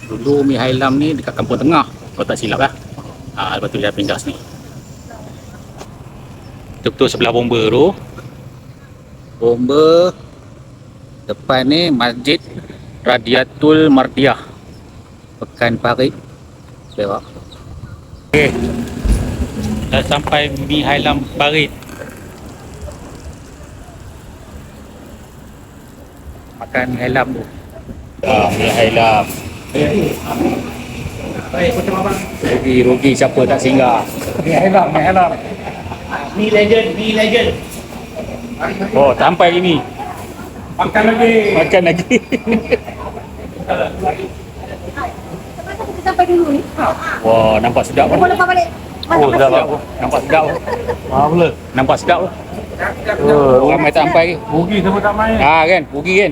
Dulu Mi Hailam ni dekat Kampung Tengah, kalau tak silap lah. Lepas tu dia pindah sini. Betul-betul sebelah bomba tu. Bomba depan ni Masjid Radiatul Mardiah, Pekan Parit, Perak. Okey. Dah sampai Mi Hailam Parit. Makan Mi Hailam tu. Mi Hailam. Rugi siapa tak singgah. Mi Hailam. Mi legend. Oh, tak sampai ini. Makan lagi. Sampai dulu ni. Wah, nampak sedap. Boleh lepas balik. Oh, sedap. Nampak sedap. Pula. Nampak sedap. Ramai tak sampai. Rugi siapa tak main. Kan, rugi kan.